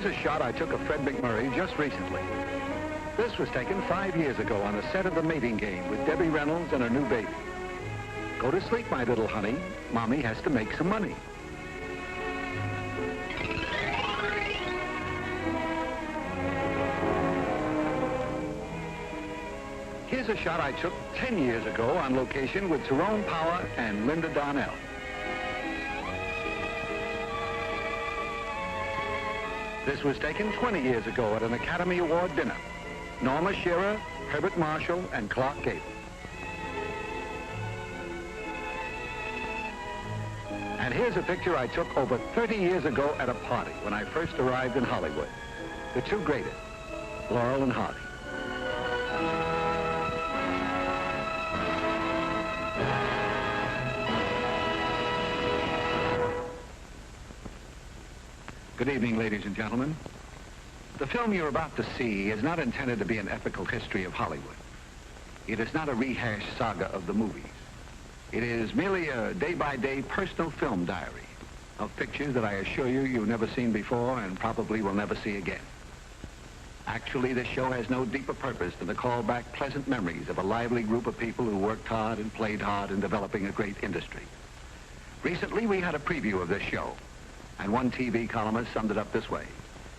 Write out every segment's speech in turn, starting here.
Here's a shot I took of Fred MacMurray just recently. This was taken 5 years ago on the set of The Mating Game with Debbie Reynolds and her new baby. Go to sleep, my little honey. Mommy has to make some money. Here's a shot I took 10 years ago on location with Tyrone Power and Linda Darnell. This was taken 20 years ago at an Academy Award dinner. Norma Shearer, Herbert Marshall, and Clark Gable. And here's a picture I took over 30 years ago at a party when I first arrived in Hollywood. The two greatest, Laurel and Hardy. Good evening, ladies and gentlemen. The film you're about to see is not intended to be an epical history of Hollywood. It is not a rehashed saga of the movies. It is merely a day-by-day personal film diary of pictures that I assure you you've never seen before and probably will never see again. Actually, this show has no deeper purpose than to call back pleasant memories of a lively group of people who worked hard and played hard in developing a great industry. Recently, we had a preview of this show. And one TV columnist summed it up this way.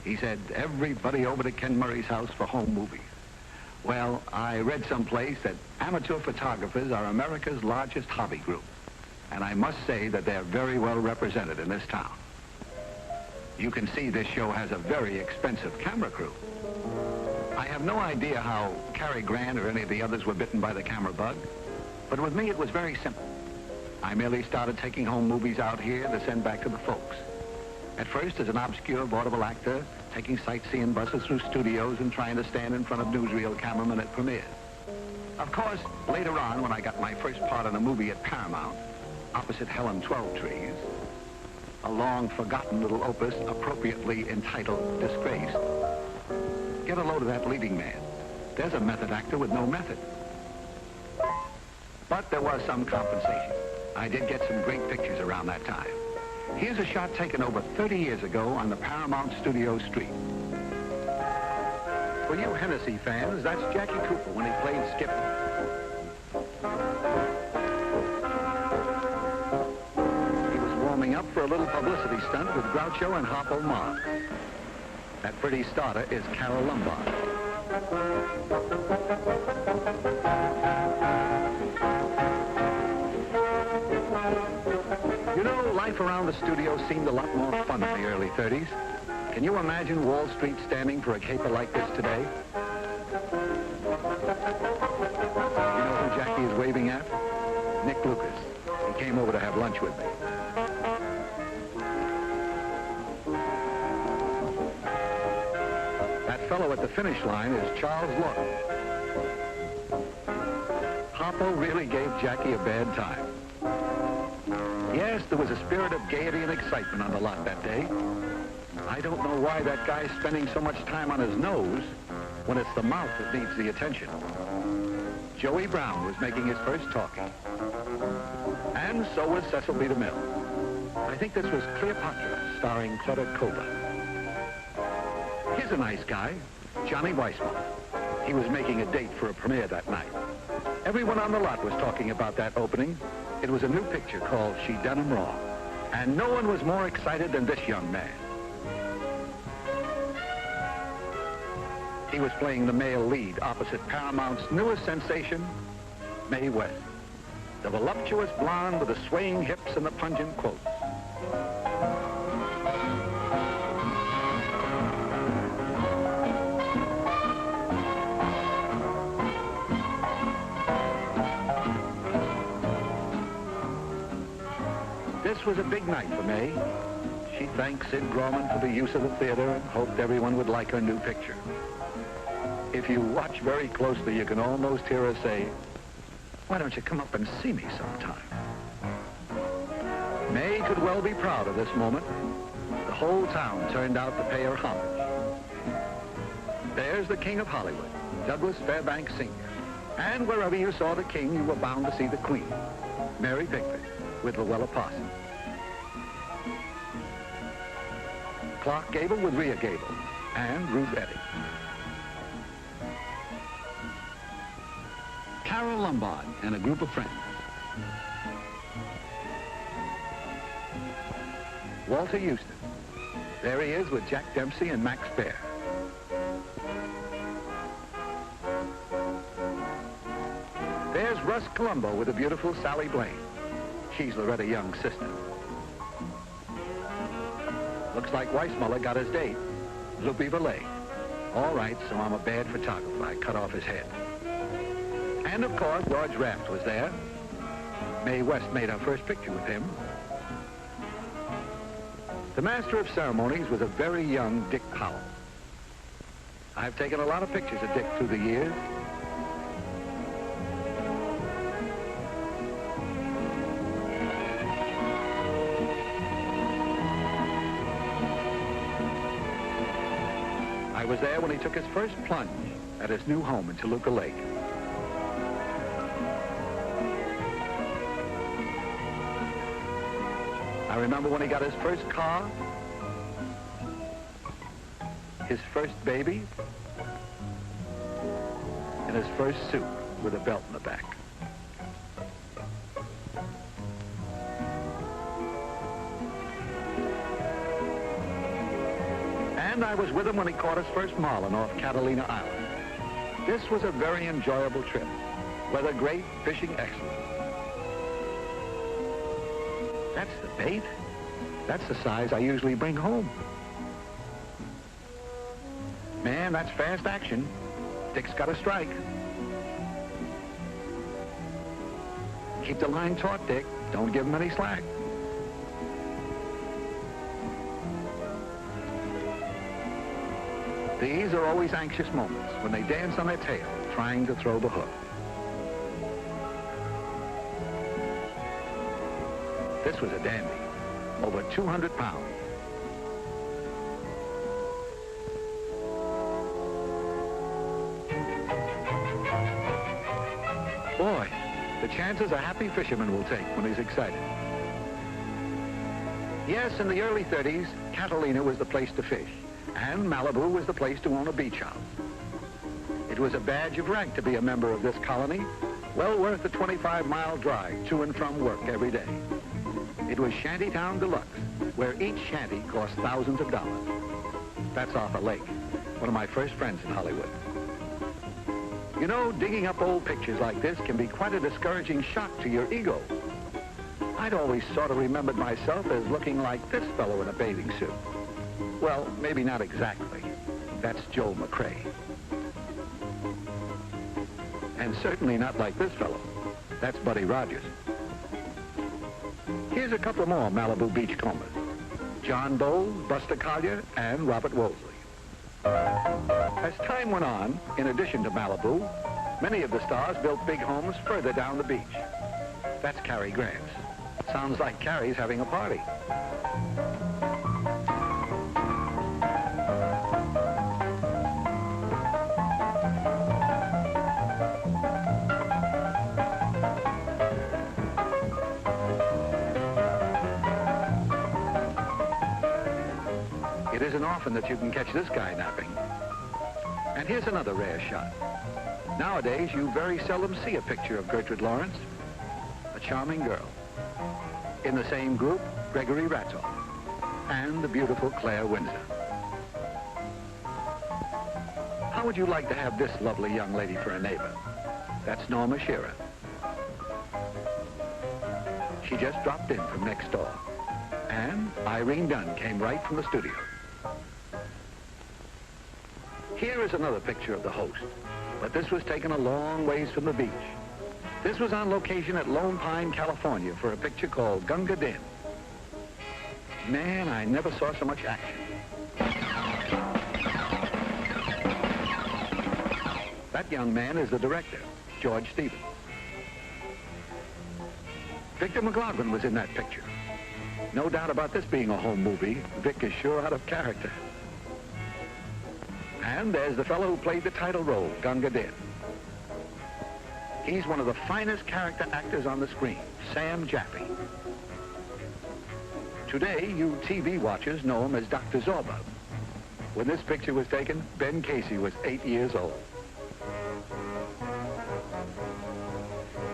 He said, everybody over to Ken Murray's house for home movies. Well, I read someplace that amateur photographers are America's largest hobby group. And I must say that they're very well represented in this town. You can see this show has a very expensive camera crew. I have no idea how Cary Grant or any of the others were bitten by the camera bug. But with me, it was very simple. I merely started taking home movies out here to send back to the folks. At first, as an obscure vaudeville actor, taking sightseeing buses through studios and trying to stand in front of newsreel cameramen at premieres. Of course, later on, when I got my first part in a movie at Paramount, opposite Helen Twelvetrees, a long-forgotten little opus appropriately entitled Disgraced. Get a load of that leading man. There's a method actor with no method. But there was some compensation. I did get some great pictures around that time. Here's a shot taken over 30 years ago on the Paramount Studio Street. For you Hennessy fans, that's Jackie Cooper when he played Skippy. He was warming up for a little publicity stunt with Groucho and Harpo Marx. That pretty starter is Carole Lombard. You know, life around the studio seemed a lot more fun in the early 30s. Can you imagine Wall Street standing for a caper like this today? You know who Jackie is waving at? Nick Lucas. He came over to have lunch with me. That fellow at the finish line is Charles Lawton. Harpo really gave Jackie a bad time. Yes, there was a spirit of gaiety and excitement on the lot that day. I don't know why that guy's spending so much time on his nose when it's the mouth that needs the attention. Joey Brown was making his first talking. And so was Cecil B. DeMille. I think this was Cleopatra, starring Cleta Koba. Here's a nice guy, Johnny Weissmuller. He was making a date for a premiere that night. Everyone on the lot was talking about that opening. It was a new picture called She Done 'Em Wrong. And no one was more excited than this young man. He was playing the male lead opposite Paramount's newest sensation, Mae West. The voluptuous blonde with the swaying hips and the pungent quotes. This was a big night for Mae. She thanked Sid Grauman for the use of the theater and hoped everyone would like her new picture. If you watch very closely, you can almost hear her say, "Why don't you come up and see me sometime?" Mae could well be proud of this moment. The whole town turned out to pay her homage. There's the king of Hollywood, Douglas Fairbanks Sr. And wherever you saw the king, you were bound to see the queen, Mary Pickford, with Luella Parsons. Clark Gable with Rhea Gable, and Ruth Etting. Carol Lombard and a group of friends. Walter Houston. There he is with Jack Dempsey and Max Baer. There's Russ Columbo with the beautiful Sally Blaine. She's Loretta Young's sister. Looks like Weissmuller got his date. Loopy Valet. All right, so I'm a bad photographer. I cut off his head. And of course, George Raft was there. Mae West made our first picture with him. The master of ceremonies was a very young Dick Powell. I've taken a lot of pictures of Dick through the years. I was there when he took his first plunge at his new home in Toluca Lake. I remember when he got his first car, his first baby, and his first suit with a belt in the back. And I was with him when he caught his first marlin off Catalina Island. This was a very enjoyable trip. Weather great, fishing excellent. That's the bait. That's the size I usually bring home. Man, that's fast action. Dick's got a strike. Keep the line taut, Dick. Don't give him any slack. These are always anxious moments when they dance on their tail, trying to throw the hook. This was a dandy, over 200 pounds. Boy, the chances a happy fisherman will take when he's excited. Yes, in the early 30s, Catalina was the place to fish, and Malibu was the place to own a beach house. It was a badge of rank to be a member of this colony, well worth the 25-mile drive to and from work every day. It was Shantytown Deluxe, where each shanty cost thousands of dollars. That's Arthur Lake, one of my first friends in Hollywood. You know, digging up old pictures like this can be quite a discouraging shock to your ego. I'd always sort of remembered myself as looking like this fellow in a bathing suit. Well, maybe not exactly. That's Joe McCrae. And certainly not like this fellow. That's Buddy Rogers. Here's a couple more Malibu beachcombers. John Bowles, Buster Collier, and Robert Wolseley. As time went on, in addition to Malibu, many of the stars built big homes further down the beach. That's Cary Grant. Sounds like Cary's having a party. It isn't often that you can catch this guy napping. And here's another rare shot. Nowadays, you very seldom see a picture of Gertrude Lawrence, a charming girl. In the same group, Gregory Ratoff, and the beautiful Claire Windsor. How would you like to have this lovely young lady for a neighbor? That's Norma Shearer. She just dropped in from next door. And Irene Dunn came right from the studio. Here is another picture of the host, but this was taken a long ways from the beach. This was on location at Lone Pine, California for a picture called Gunga Din. Man, I never saw so much action. That young man is the director, George Stevens. Victor McLaglen was in that picture. No doubt about this being a home movie. Vic is sure out of character. And there's the fellow who played the title role, Gunga Din. He's one of the finest character actors on the screen, Sam Jaffe. Today, you TV watchers know him as Dr. Zorba. When this picture was taken, Ben Casey was 8 years old.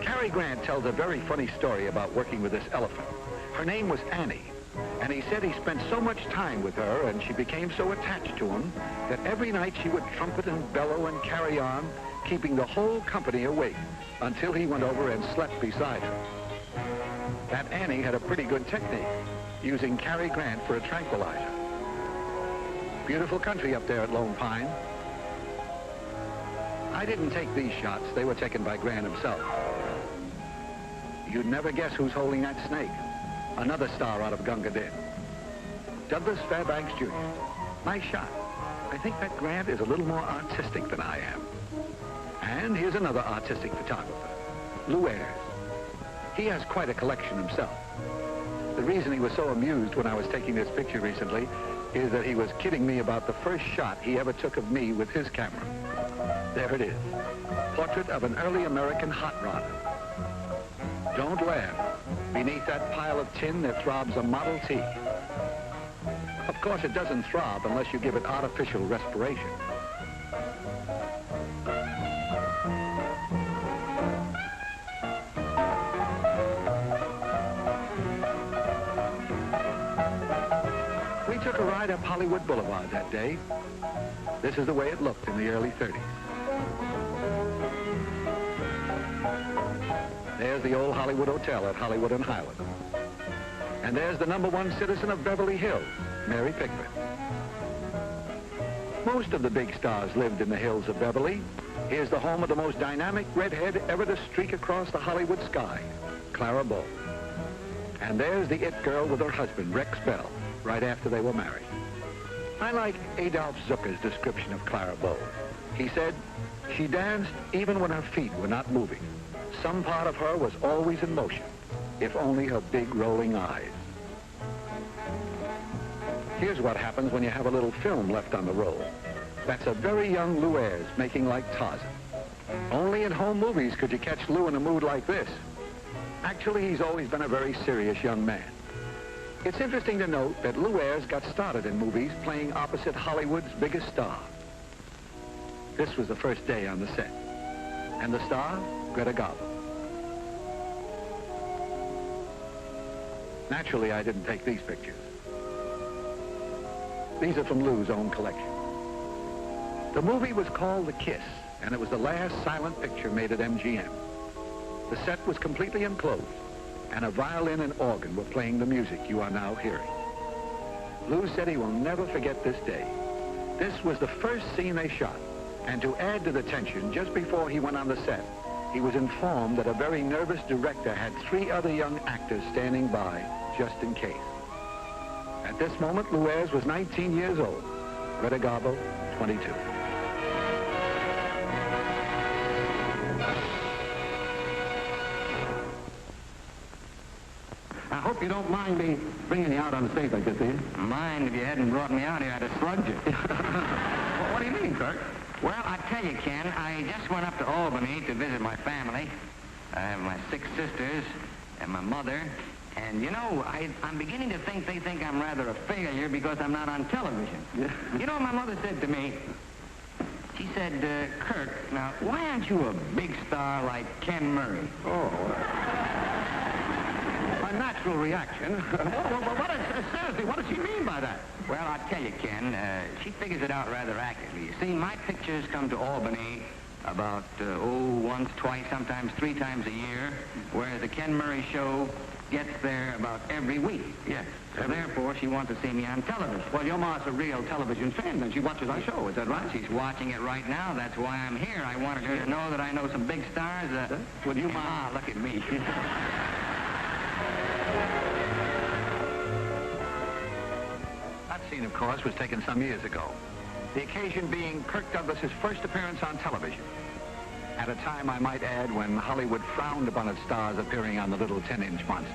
Cary Grant tells a very funny story about working with this elephant. Her name was Annie, and he said he spent so much time with her and she became so attached to him that every night she would trumpet and bellow and carry on, keeping the whole company awake until he went over and slept beside her. That Annie had a pretty good technique, using Cary Grant for a tranquilizer. Beautiful country up there at Lone Pine. I didn't take these shots. They were taken by Grant himself. You'd never guess who's holding that snake. Another star out of Gunga Din. Douglas Fairbanks Jr. Nice shot. I think that Grant is a little more artistic than I am. And here's another artistic photographer, Lew Ayres. He has quite a collection himself. The reason he was so amused when I was taking this picture recently is that he was kidding me about the first shot he ever took of me with his camera. There it is. Portrait of an early American hot rodder. Don't laugh. Beneath that pile of tin, there throbs a Model T. Of course, it doesn't throb unless you give it artificial respiration. We took a ride up Hollywood Boulevard that day. This is the way it looked in the early 30s. There's the old Hollywood Hotel at Hollywood and Highland. And there's the #1 citizen of Beverly Hills, Mary Pickford. Most of the big stars lived in the hills of Beverly. Here's the home of the most dynamic redhead ever to streak across the Hollywood sky, Clara Bow. And there's the it girl with her husband, Rex Bell, right after they were married. I like Adolph Zucker's description of Clara Bow. He said, she danced even when her feet were not moving. Some part of her was always in motion, if only her big rolling eyes. Here's what happens when you have a little film left on the roll. That's a very young Lew Ayres making like Tarzan. Only in home movies could you catch Lew in a mood like this. Actually, he's always been a very serious young man. It's interesting to note that Lew Ayres got started in movies playing opposite Hollywood's biggest star. This was the first day on the set. And the star, Greta Garbo. Naturally, I didn't take these pictures. These are from Lew's own collection. The movie was called The Kiss, and it was the last silent picture made at MGM. The set was completely enclosed, and a violin and organ were playing the music you are now hearing. Lew said he will never forget this day. This was the first scene they shot, and to add to the tension, just before he went on the set, he was informed that a very nervous director had 3 other young actors standing by, just in case. At this moment, Lew Ayres was 19 years old. Greta Garbo, 22. I hope you don't mind me bringing you out on the stage like this, do you? Mind if you hadn't brought me out here, I'd have slugged you. What do you mean, Kirk? Well, I tell you, Ken, I just went up to Albany to visit my family. I have my 6 sisters and my mother. And, you know, I'm beginning to think they think I'm rather a failure because I'm not on television. Yeah. You know what my mother said to me? She said, Kirk, now, why aren't you a big star like Ken Murray? Oh, a natural reaction. Seriously, what does she mean by that? Well, I'll tell you, Ken, she figures it out rather accurately. You see, my pictures come to Albany about, once, twice, sometimes 3 times a year, whereas the Ken Murray show gets there about every week. Yes. So therefore, she wants to see me on television. Well, your ma's a real television fan, and she watches our show, is that right? She's watching it right now. That's why I'm here. I wanted her to know that I know some big stars. Would you, Ma, look at me. That scene, of course, was taken some years ago. The occasion being Kirk Douglas's first appearance on television. At a time, I might add, when Hollywood frowned upon its stars appearing on the little 10-inch monster.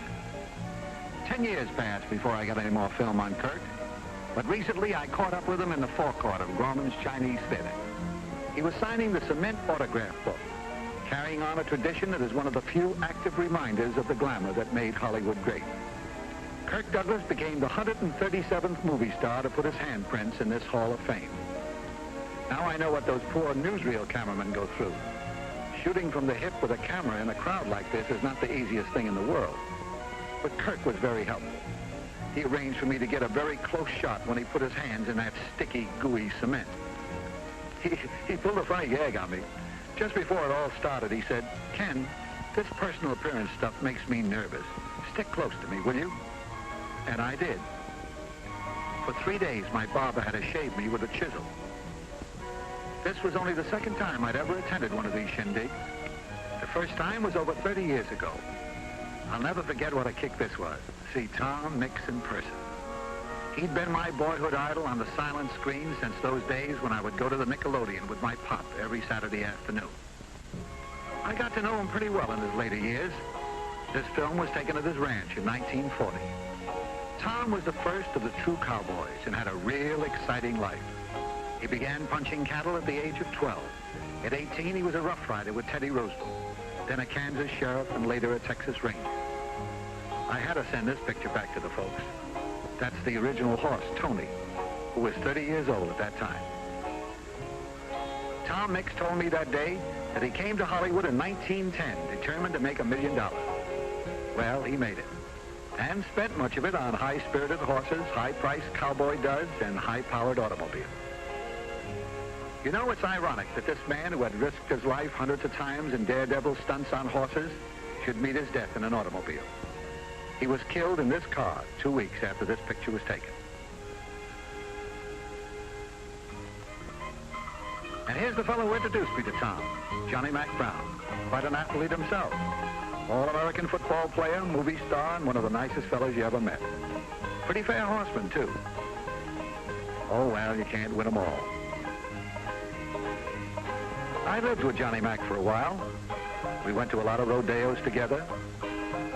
10 years passed before I got any more film on Kirk, but recently I caught up with him in the forecourt of Grauman's Chinese Theater. He was signing the cement autograph book, carrying on a tradition that is one of the few active reminders of the glamour that made Hollywood great. Kirk Douglas became the 137th movie star to put his handprints in this Hall of Fame. Now I know what those poor newsreel cameramen go through. Shooting from the hip with a camera in a crowd like this is not the easiest thing in the world. But Kirk was very helpful. He arranged for me to get a very close shot when he put his hands in that sticky, gooey cement. He pulled a funny gag on me. Just before it all started, he said, "Ken, this personal appearance stuff makes me nervous. Stick close to me, will you?" And I did. For 3 days, my barber had to shave me with a chisel. This was only the second time I'd ever attended one of these shindigs. The first time was over 30 years ago. I'll never forget what a kick this was. See Tom Mix in person. He'd been my boyhood idol on the silent screen since those days when I would go to the Nickelodeon with my pop every Saturday afternoon. I got to know him pretty well in his later years. This film was taken at his ranch in 1940. Tom was the first of the true cowboys and had a real exciting life. He began punching cattle at the age of 12. At 18, he was a rough rider with Teddy Roosevelt, then a Kansas sheriff and later a Texas Ranger. I had to send this picture back to the folks. That's the original horse, Tony, who was 30 years old at that time. Tom Mix told me that day that he came to Hollywood in 1910, determined to make $1 million. Well, he made it, and spent much of it on high-spirited horses, high-priced cowboy duds, and high-powered automobiles. You know, it's ironic that this man who had risked his life hundreds of times in daredevil stunts on horses should meet his death in an automobile. He was killed in this car 2 weeks after this picture was taken. And here's the fellow who introduced me to Tom, Johnny Mac Brown, quite an athlete himself. All-American football player, movie star, and one of the nicest fellows you ever met. Pretty fair horseman, too. Oh, well, you can't win them all. I lived with Johnny Mac for a while. We went to a lot of rodeos together.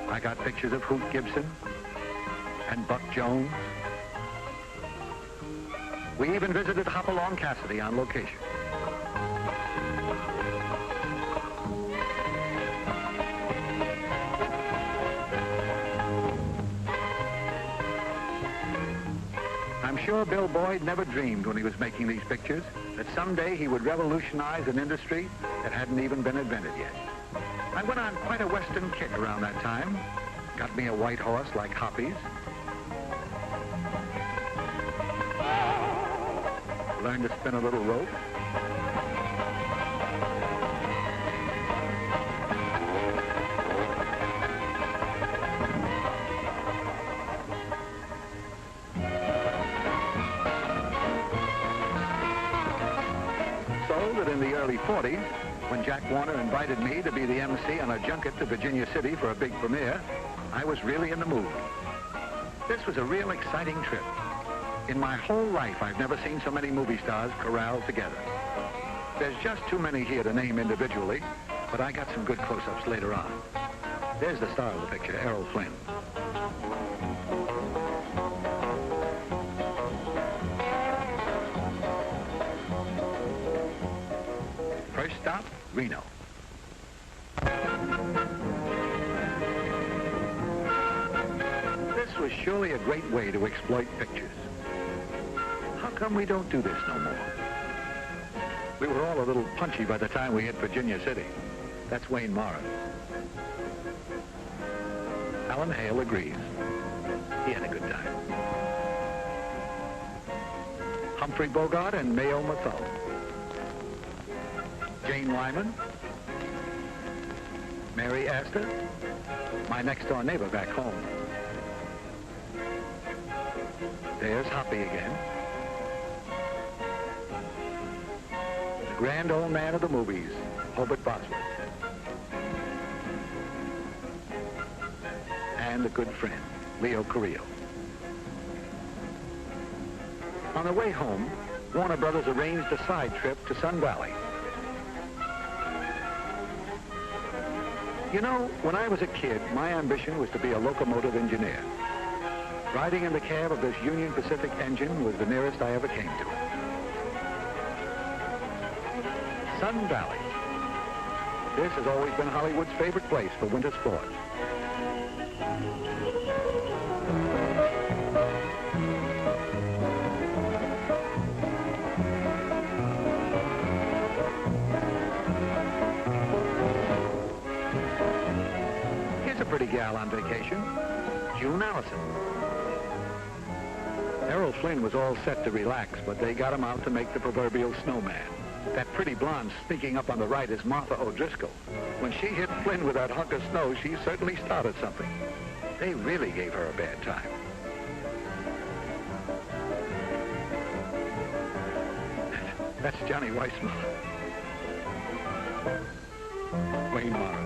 I got pictures of Hoot Gibson and Buck Jones. We even visited Hopalong Cassidy on location. I'm sure Bill Boyd never dreamed when he was making these pictures that someday he would revolutionize an industry that hadn't even been invented yet. I went on quite a Western kick around that time. Got me a white horse like Hoppy's. Learned to spin a little rope. So that in the early 40s, when Jack Warner invited me to be the MC on a junket to Virginia City for a big premiere, I was really in the mood. This was a real exciting trip. In my whole life, I've never seen so many movie stars corralled together. There's just too many here to name individually, but I got some good close-ups later on. There's the star of the picture, Errol Flynn. First stop, Reno. This was surely a great way to exploit pictures. How come we don't do this no more? We were all a little punchy by the time we hit Virginia City. That's Wayne Morris. Alan Hale agrees. He had a good time. Humphrey Bogart and Mayo Mathone. Jane Wyman. Mary Astor. My next-door neighbor back home. There's Hoppy again. The grand old man of the movies, Hobart Bosworth. And a good friend, Leo Carrillo. On the way home, Warner Brothers arranged a side trip to Sun Valley. You know, when I was a kid, my ambition was to be a locomotive engineer. Riding in the cab of this Union Pacific engine was the nearest I ever came to it. Sun Valley. This has always been Hollywood's favorite place for winter sports. pretty gal on vacation, June Allison. Errol Flynn was all set to relax, but they got him out to make the proverbial snowman. That pretty blonde sneaking up on the right is Martha O'Driscoll. When she hit Flynn with that hunk of snow, she certainly started something. They really gave her a bad time. That's Johnny Weissmuller. Wayne Morris.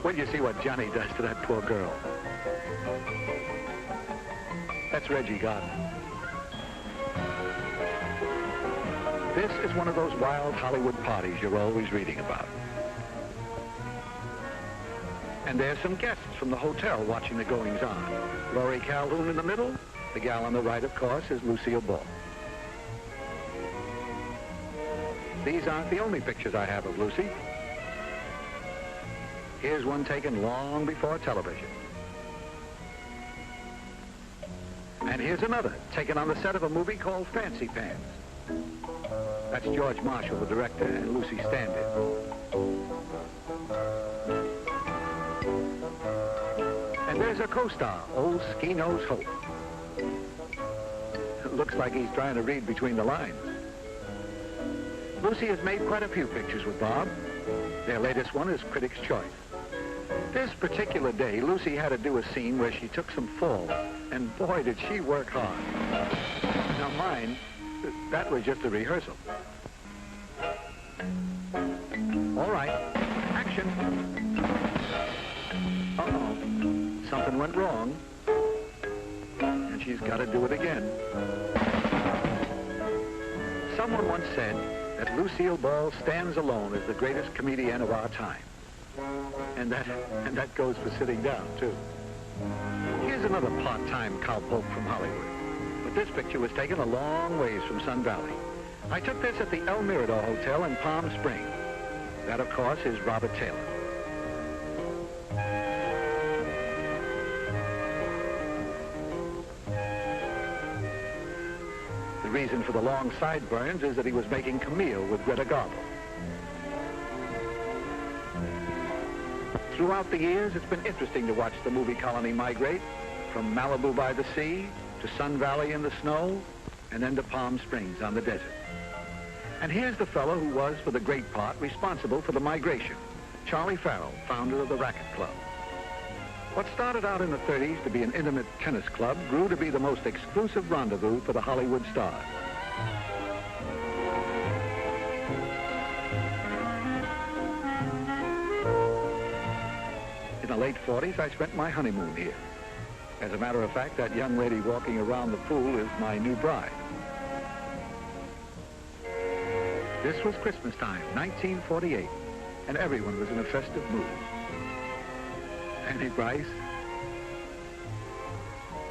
When you see what Johnny does to that poor girl. That's Reggie Gardner. This is one of those wild Hollywood parties you're always reading about. And there's some guests from the hotel watching the goings-on. Laurie Calhoun in the middle. The gal on the right, of course, is Lucille Ball. These aren't the only pictures I have of Lucy. Here's one taken long before television. And here's another, taken on the set of a movie called Fancy Pants. That's George Marshall, the director, and Lucy stand-in. And there's a co-star, old Ski-Nose Hope. Looks like he's trying to read between the lines. Lucy has made quite a few pictures with Bob. Their latest one is Critics' Choice. This particular day, Lucy had to do a scene where she took some fall, and boy, did she work hard. Now mine, that was just a rehearsal. All right, action. Uh-oh, something went wrong, and she's got to do it again. Someone once said that Lucille Ball stands alone as the greatest comedian of our time. And that goes for sitting down, too. Here's another part-time cowpoke from Hollywood. But this picture was taken a long ways from Sun Valley. I took this at the El Mirador Hotel in Palm Springs. That, of course, is Robert Taylor. The reason for the long sideburns is that he was making Camille with Greta Garbo. Throughout the years, it's been interesting to watch the movie colony migrate from Malibu by the sea to Sun Valley in the snow and then to Palm Springs on the desert. And here's the fellow who was, for the great part, responsible for the migration, Charlie Farrell, founder of the Racquet Club. What started out in the 30s to be an intimate tennis club grew to be the most exclusive rendezvous for the Hollywood stars. In the late 40s, I spent my honeymoon here. As a matter of fact, that young lady walking around the pool is my new bride. This was Christmas time, 1948, and everyone was in a festive mood. Annie Bryce,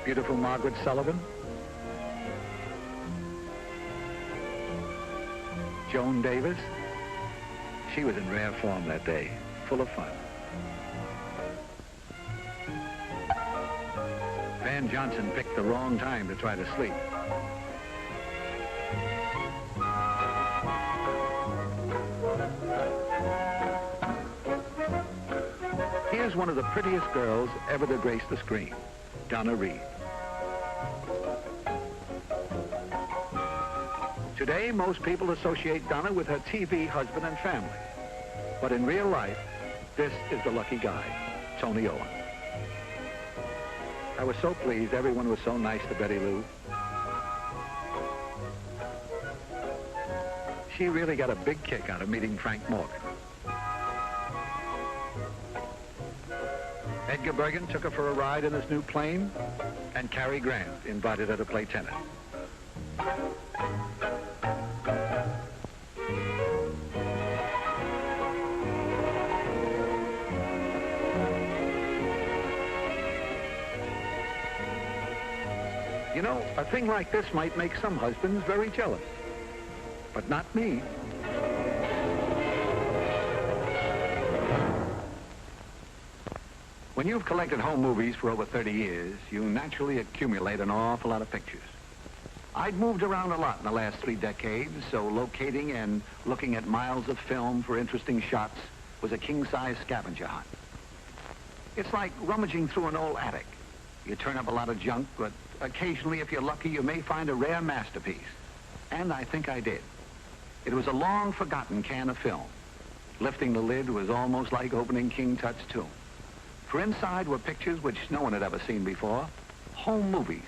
beautiful Margaret Sullivan, Joan Davis. She was in rare form that day, full of fun. Van Johnson picked the wrong time to try to sleep. Here's one of the prettiest girls ever to grace the screen, Donna Reed. Today, most people associate Donna with her TV husband and family. But in real life, this is the lucky guy, Tony Owen. I was so pleased everyone was so nice to Betty Lou. She really got a big kick out of meeting Frank Morgan. Edgar Bergen took her for a ride in his new plane, and Cary Grant invited her to play tennis. You know, a thing like this might make some husbands very jealous, but not me. When you've collected home movies for over 30 years, you naturally accumulate an awful lot of pictures. I'd moved around a lot in the last 3 decades, so locating and looking at miles of film for interesting shots was a king-size scavenger hunt. It's like rummaging through an old attic. You turn up a lot of junk, but occasionally, if you're lucky, you may find a rare masterpiece. And I think I did. It was a long-forgotten can of film. Lifting the lid was almost like opening King Tut's tomb. For inside were pictures which no one had ever seen before, home movies,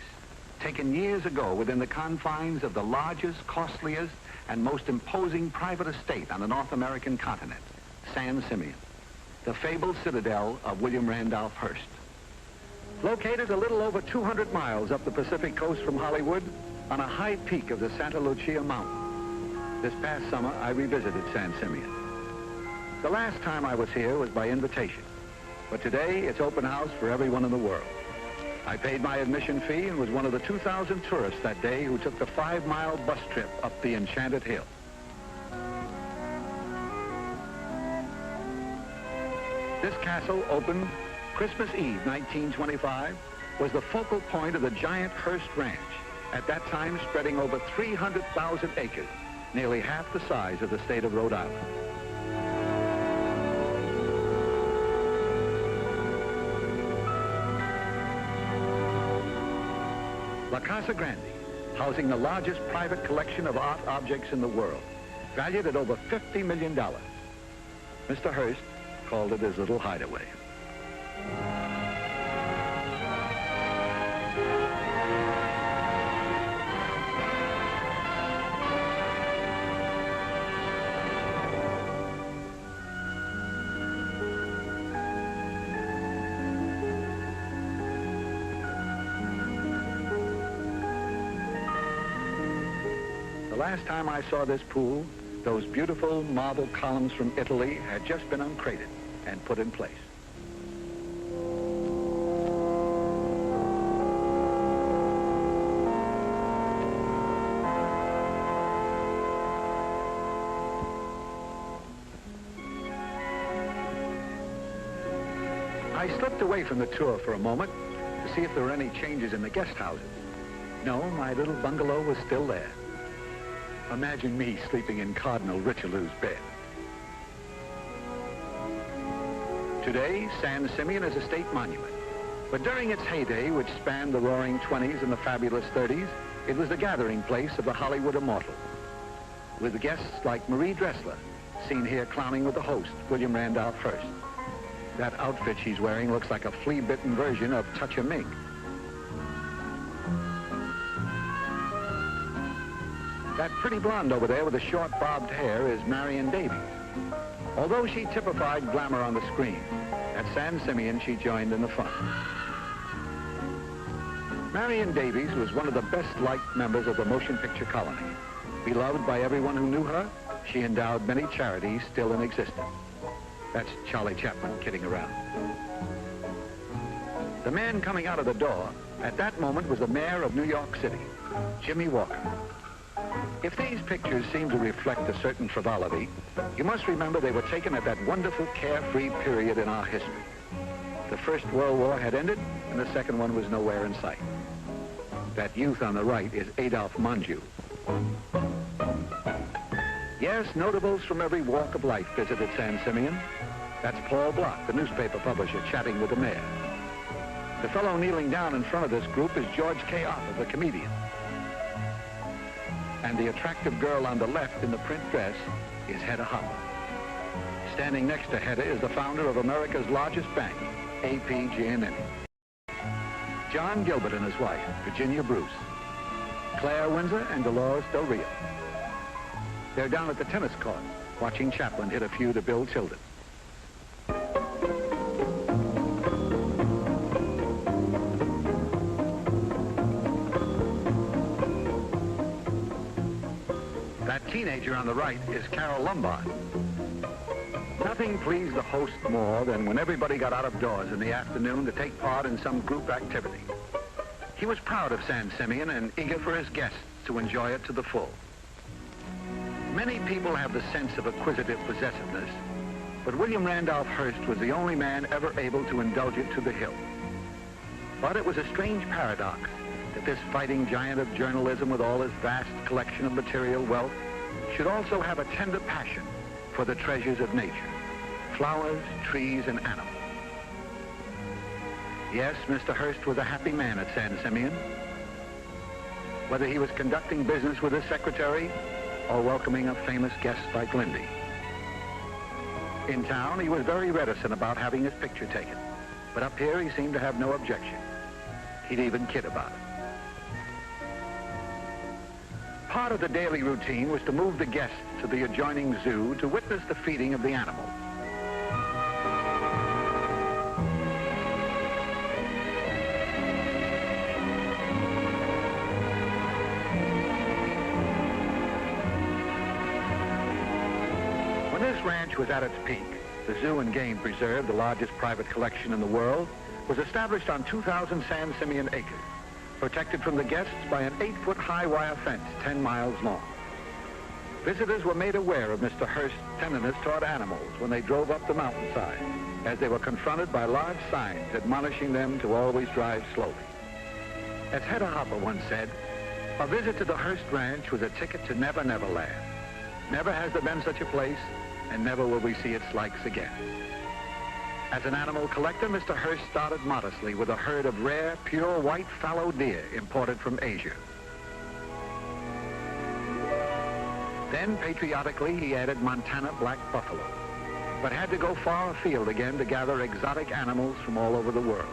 taken years ago within the confines of the largest, costliest, and most imposing private estate on the North American continent, San Simeon, the fabled citadel of William Randolph Hearst. Located a little over 200 miles up the Pacific coast from Hollywood, on a high peak of the Santa Lucia Mountain. This past summer, I revisited San Simeon. The last time I was here was by invitation, but today it's open house for everyone in the world. I paid my admission fee and was one of the 2,000 tourists that day who took the 5-mile bus trip up the Enchanted Hill. This castle, opened Christmas Eve, 1925, was the focal point of the giant Hearst Ranch, at that time spreading over 300,000 acres, nearly half the size of the state of Rhode Island. La Casa Grande, housing the largest private collection of art objects in the world, valued at over $50 million. Mr. Hearst called it his little hideaway. The last time I saw this pool, those beautiful marble columns from Italy had just been uncrated and put in place. I slipped away from the tour for a moment to see if there were any changes in the guest houses. No, my little bungalow was still there. Imagine me sleeping in Cardinal Richelieu's bed. Today, San Simeon is a state monument. But during its heyday, which spanned the roaring 20s and the fabulous 30s, it was the gathering place of the Hollywood immortal, with guests like Marie Dressler, seen here clowning with the host, William Randolph Hearst. That outfit she's wearing looks like a flea-bitten version of Touch a Mink. That pretty blonde over there with the short bobbed hair is Marion Davies. Although she typified glamour on the screen, at San Simeon she joined in the fun. Marion Davies was one of the best-liked members of the motion picture colony. Beloved by everyone who knew her, she endowed many charities still in existence. That's Charlie Chaplin kidding around. The man coming out of the door at that moment was the mayor of New York City, Jimmy Walker. If these pictures seem to reflect a certain frivolity, you must remember they were taken at that wonderful carefree period in our history. The First World War had ended, and the second one was nowhere in sight. That youth on the right is Adolphe Menjou. Yes, notables from every walk of life visited San Simeon. That's Paul Block, the newspaper publisher, chatting with the mayor. The fellow kneeling down in front of this group is George K. Arthur, the comedian. And the attractive girl on the left in the print dress is Hedda Hopper. Standing next to Hedda is the founder of America's largest bank, A.P. Giannini. John Gilbert and his wife, Virginia Bruce. Claire Windsor and Dolores Del Rio. They're down at the tennis court, watching Chaplin hit a few to Bill Tilden. That teenager on the right is Carol Lombard. Nothing pleased the host more than when everybody got out of doors in the afternoon to take part in some group activity. He was proud of San Simeon and eager for his guests to enjoy it to the full. Many people have the sense of acquisitive possessiveness, but William Randolph Hearst was the only man ever able to indulge it to the hilt. But it was a strange paradox that this fighting giant of journalism with all his vast collection of material wealth should also have a tender passion for the treasures of nature, flowers, trees, and animals. Yes, Mr. Hearst was a happy man at San Simeon. Whether he was conducting business with his secretary or welcoming a famous guest like Lindy. In town, he was very reticent about having his picture taken, but up here he seemed to have no objection. He'd even kid about it. Part of the daily routine was to move the guests to the adjoining zoo to witness the feeding of the animals. When this ranch was at its peak, the Zoo and Game Preserve, the largest private collection in the world, was established on 2,000 San Simeon acres, protected from the guests by an 8-foot high wire fence 10 miles long. Visitors were made aware of Mr. Hearst's tenderness toward animals when they drove up the mountainside, as they were confronted by large signs admonishing them to always drive slowly. As Hedda Hopper once said, a visit to the Hearst Ranch was a ticket to Never Never Land. Never has there been such a place, and never will we see its likes again. As an animal collector, Mr. Hearst started modestly with a herd of rare, pure white fallow deer imported from Asia. Then, patriotically, he added Montana black buffalo, but had to go far afield again to gather exotic animals from all over the world.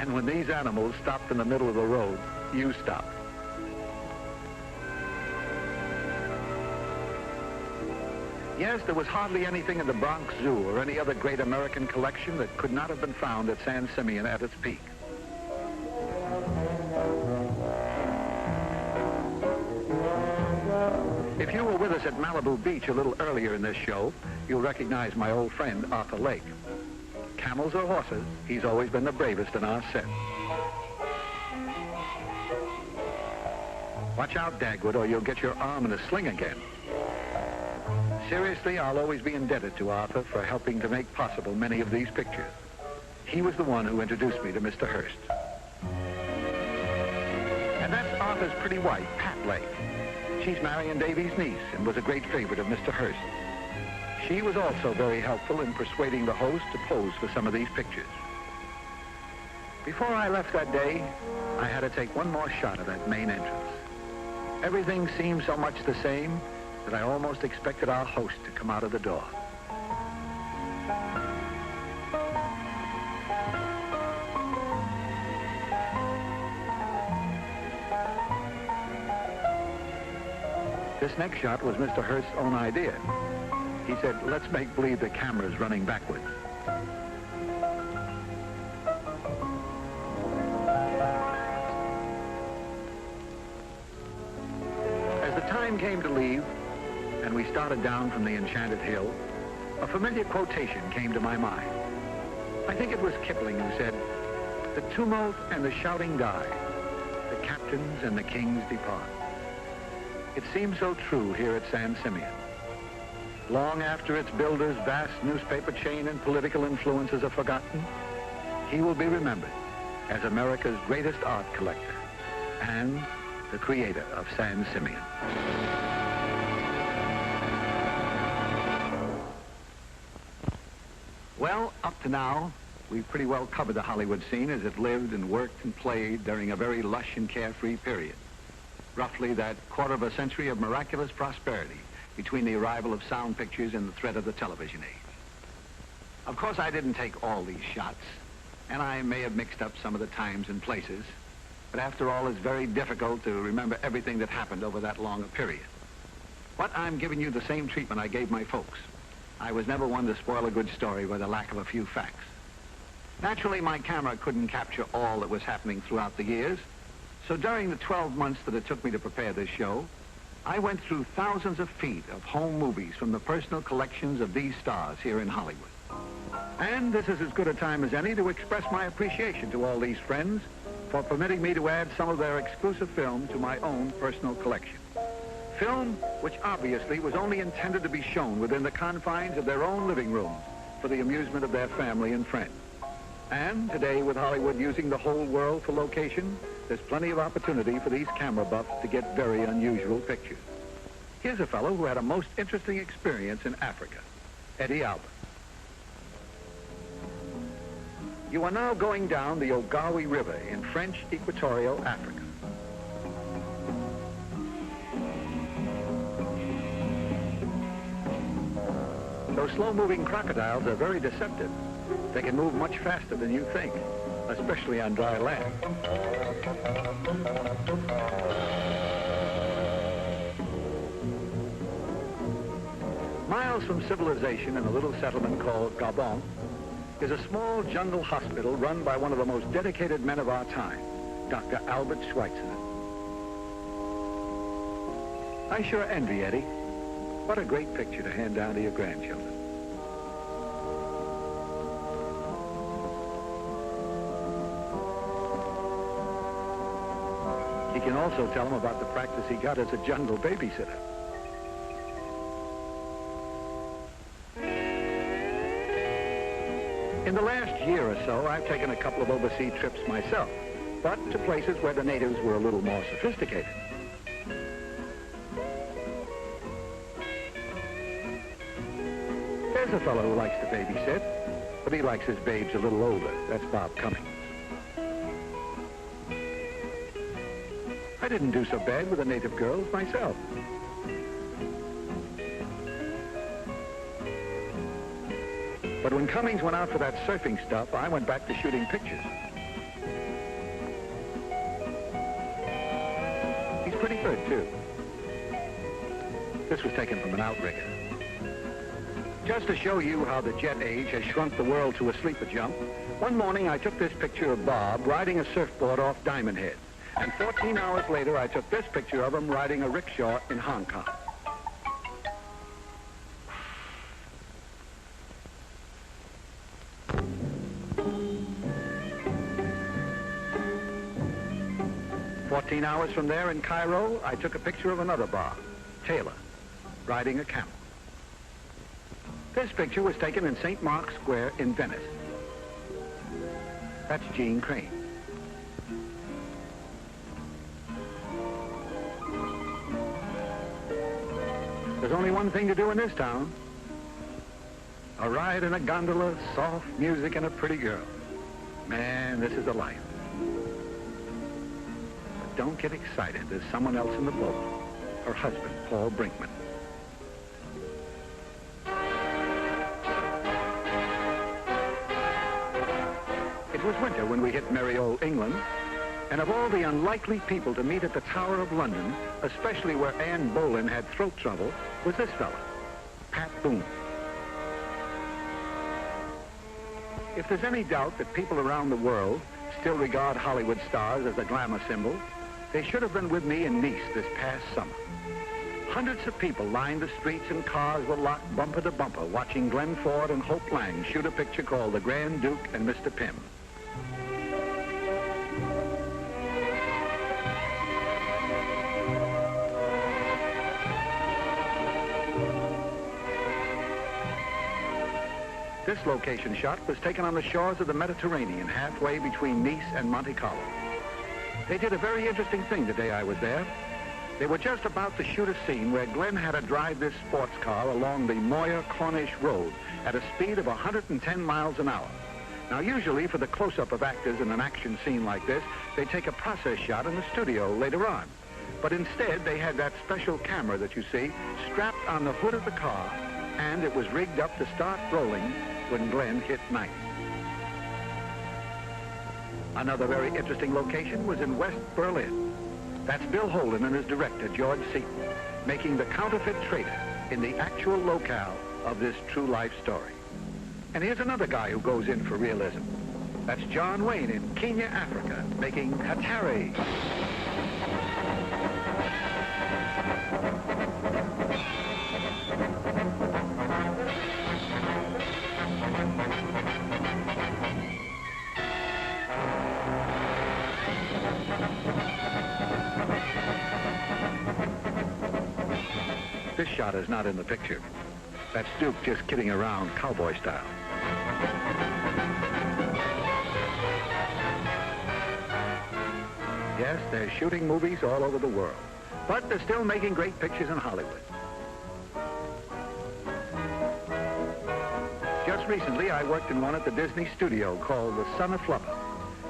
And when these animals stopped in the middle of the road, you stopped. Yes, there was hardly anything in the Bronx Zoo or any other great American collection that could not have been found at San Simeon at its peak. If you were with us at Malibu Beach a little earlier in this show, you'll recognize my old friend, Arthur Lake. Camels or horses, he's always been the bravest in our set. Watch out, Dagwood, or you'll get your arm in a sling again. Seriously, I'll always be indebted to Arthur for helping to make possible many of these pictures. He was the one who introduced me to Mr. Hearst. And that's Arthur's pretty wife, Pat Lake. She's Marion Davies' niece and was a great favorite of Mr. Hearst. She was also very helpful in persuading the host to pose for some of these pictures. Before I left that day, I had to take one more shot of that main entrance. Everything seemed so much the same that I almost expected our host to come out of the door. This next shot was Mr. Hearst's own idea. He said, let's make believe the camera's running backwards. As the time came to leave, and we started down from the enchanted hill, a familiar quotation came to my mind. I think it was Kipling who said, "The tumult and the shouting die, the captains and the kings depart." It seems so true here at San Simeon. Long after its builder's vast newspaper chain and political influences are forgotten, he will be remembered as America's greatest art collector and the creator of San Simeon. Well, up to now, we've pretty well covered the Hollywood scene as it lived and worked and played during a very lush and carefree period. Roughly that quarter of a century of miraculous prosperity between the arrival of sound pictures and the threat of the television age. Of course, I didn't take all these shots, and I may have mixed up some of the times and places, but after all, it's very difficult to remember everything that happened over that long a period. But I'm giving you the same treatment I gave my folks. I was never one to spoil a good story by the lack of a few facts. Naturally, my camera couldn't capture all that was happening throughout the years, so during the 12 months that it took me to prepare this show, I went through thousands of feet of home movies from the personal collections of these stars here in Hollywood. And this is as good a time as any to express my appreciation to all these friends for permitting me to add some of their exclusive film to my own personal collection. Film which obviously was only intended to be shown within the confines of their own living rooms for the amusement of their family and friends. And today, with Hollywood using the whole world for location, there's plenty of opportunity for these camera buffs to get very unusual pictures. Here's a fellow who had a most interesting experience in Africa, Eddie Albert. You are now going down the Ogawi River in French Equatorial Africa. Those slow-moving crocodiles are very deceptive. They can move much faster than you think, especially on dry land. Miles from civilization in a little settlement called Gabon is a small jungle hospital run by one of the most dedicated men of our time, Dr. Albert Schweitzer. I sure envy Eddie. What a great picture to hand down to your grandchildren. He can also tell them about the practice he got as a jungle babysitter. In the last year or so, I've taken a couple of overseas trips myself, but to places where the natives were a little more sophisticated. There's a fellow who likes to babysit, but he likes his babes a little older. That's Bob Cummings. I didn't do so bad with the native girls myself. But when Cummings went out for that surfing stuff, I went back to shooting pictures. He's pretty good, too. This was taken from an outrigger. Just to show you how the jet age has shrunk the world to a sleeper jump, one morning I took this picture of Bob riding a surfboard off Diamond Head. And 14 hours later, I took this picture of him riding a rickshaw in Hong Kong. "14 hours from there in Cairo, I took a picture of another Bob, Taylor, riding a camel. This picture was taken in St. Mark's Square in Venice. That's Gene Crane. There's only one thing to do in this town. A ride in a gondola, soft music, and a pretty girl. Man, this is a life. But don't get excited. There's someone else in the boat. Her husband, Paul Brinkman. It was winter when we hit merry old England. And of all the unlikely people to meet at the Tower of London, especially where Anne Boleyn had throat trouble, was this fella, Pat Boone. If there's any doubt that people around the world still regard Hollywood stars as a glamour symbol, they should have been with me in Nice this past summer. Hundreds of people lined the streets and cars were locked bumper to bumper watching Glenn Ford and Hope Lang shoot a picture called The Grand Duke and Mr. Pym. This location shot was taken on the shores of the Mediterranean, halfway between Nice and Monte Carlo. They did a very interesting thing the day I was there. They were just about to shoot a scene where Glenn had to drive this sports car along the Moyer Corniche Road at a speed of 110 miles an hour. Now, usually for the close-up of actors in an action scene like this, they take a process shot in the studio later on. But instead, they had that special camera that you see strapped on the hood of the car, and it was rigged up to start rolling when Glenn hit 90. Another very interesting location was in West Berlin. That's Bill Holden and his director, George Seaton, making the counterfeit traitor in the actual locale of this true life story. And here's another guy who goes in for realism. That's John Wayne in Kenya, Africa, making Hatari. This shot is not in the picture. That's Duke just kidding around cowboy style. Yes, they're shooting movies all over the world, but they're still making great pictures in Hollywood. Just recently, I worked in one at the Disney studio called The Son of Flubber.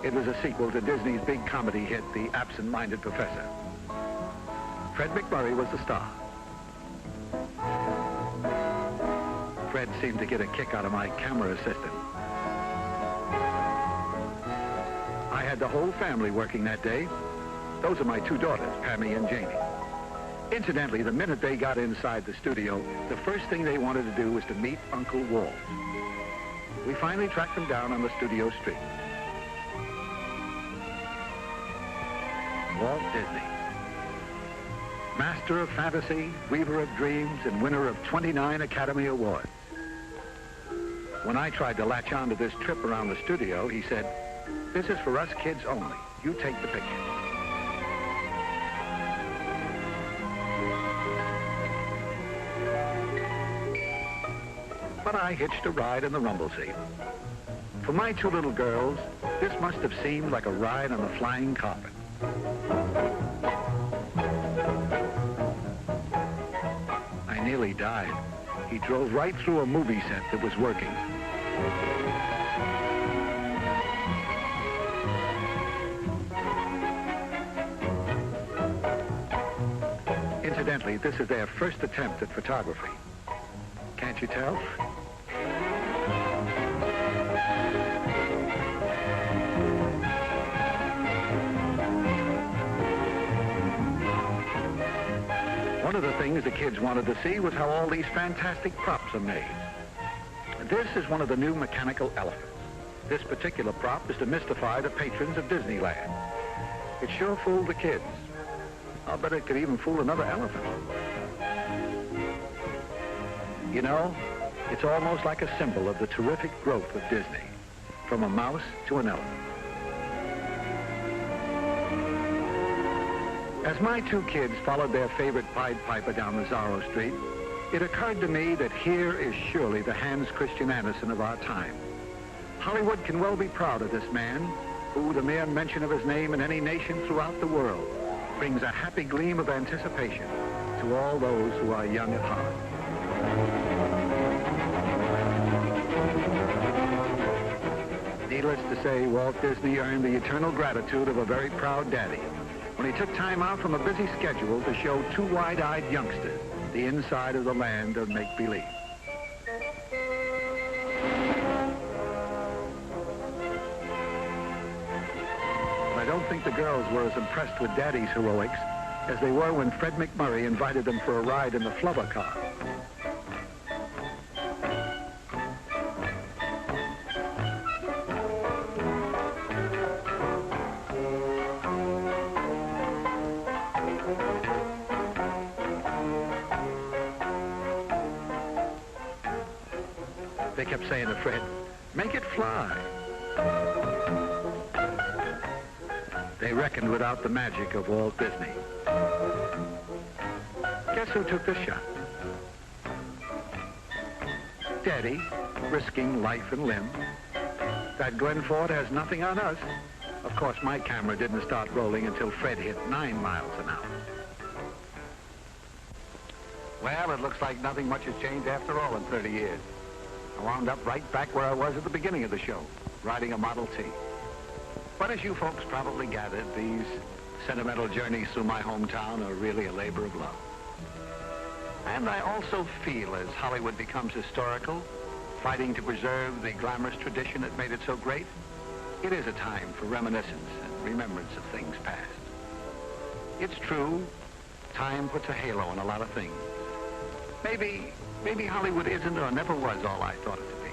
It was a sequel to Disney's big comedy hit, The Absent-Minded Professor. Fred MacMurray was the star. Fred seemed to get a kick out of my camera assistant. I had the whole family working that day. Those are my two daughters, Pammy and Janie. Incidentally, the minute they got inside the studio, the first thing they wanted to do was to meet Uncle Walt. We finally tracked him down on the studio street. Walt Disney. Master of fantasy, weaver of dreams, and winner of 29 Academy Awards. When I tried to latch on to this trip around the studio, he said, "This is for us kids only. You take the picture." But I hitched a ride in the rumble seat. For my two little girls, this must have seemed like a ride on the flying carpet. I nearly died. He drove right through a movie set that was working. Incidentally, this is their first attempt at photography. Can't you tell? One of the things the kids wanted to see was how all these fantastic props are made. This is one of the new mechanical elephants. This particular prop is to mystify the patrons of Disneyland. It sure fooled the kids. I'll bet it could even fool another elephant. You know, it's almost like a symbol of the terrific growth of Disney, from a mouse to an elephant. As my two kids followed their favorite Pied Piper down Mazzaro Street, it occurred to me that here is surely the Hans Christian Andersen of our time. Hollywood can well be proud of this man, who, the mere mention of his name in any nation throughout the world, brings a happy gleam of anticipation to all those who are young at heart. Needless to say, Walt Disney earned the eternal gratitude of a very proud daddy when he took time out from a busy schedule to show two wide-eyed youngsters the inside of the land of make-believe. I don't think the girls were as impressed with Daddy's heroics as they were when Fred MacMurray invited them for a ride in the Flubber car. They kept saying to Fred, "Make it fly." They reckoned without the magic of Walt Disney. Guess who took this shot? Daddy, risking life and limb. That Glenn Ford has nothing on us. Of course, my camera didn't start rolling until Fred hit 9 miles an hour. Well, it looks like nothing much has changed after all in 30 years. I wound up right back where I was at the beginning of the show, riding a Model T. But as you folks probably gathered, these sentimental journeys through my hometown are really a labor of love. And I also feel as Hollywood becomes historical, fighting to preserve the glamorous tradition that made it so great, it is a time for reminiscence and remembrance of things past. It's true, time puts a halo on a lot of things. Maybe Hollywood isn't or never was all I thought it to be.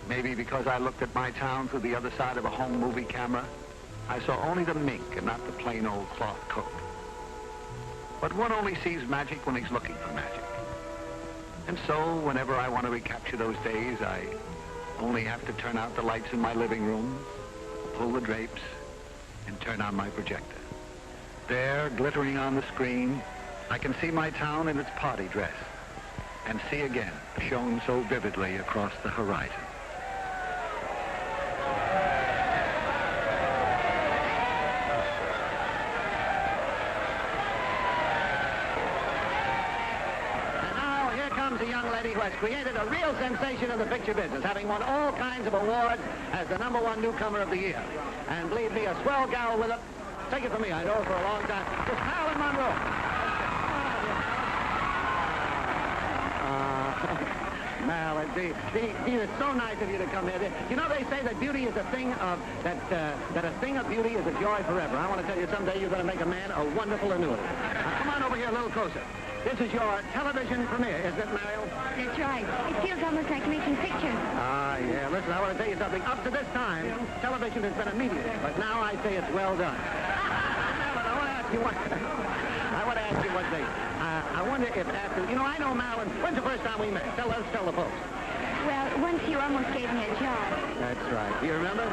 Maybe because I looked at my town through the other side of a home movie camera, I saw only the mink and not the plain old cloth coat. But one only sees magic when he's looking for magic. And so, whenever I want to recapture those days, I only have to turn out the lights in my living room, pull the drapes, and turn on my projector. There, glittering on the screen, I can see my town in its party dress, and see again, shown so vividly across the horizon. a young lady who has created a real sensation in the picture business, having won all kinds of awards as the #1 newcomer of the year. And believe me, a swell gal with her. Take it from me, I know her for a long time. It's Marilyn Monroe. Mal, Dean, it's so nice of you to come here. You know, they say that beauty is a thing of, that a thing of beauty is a joy forever. I want to tell you, someday you're going to make a man a wonderful annuity. Now, come on over here a little closer. This is your television premiere, isn't it, Mariel? That's right. It feels almost like making pictures. Ah, yeah. Listen, I want to tell you something. Up to this time, television has been a medium, but now I say it's well done. Marilyn, I want to ask you one thing. I wonder if after, you know, I know Marilyn. When's the first time we met? Let's tell the folks. Well, once you almost gave me a job. That's right. Do you remember?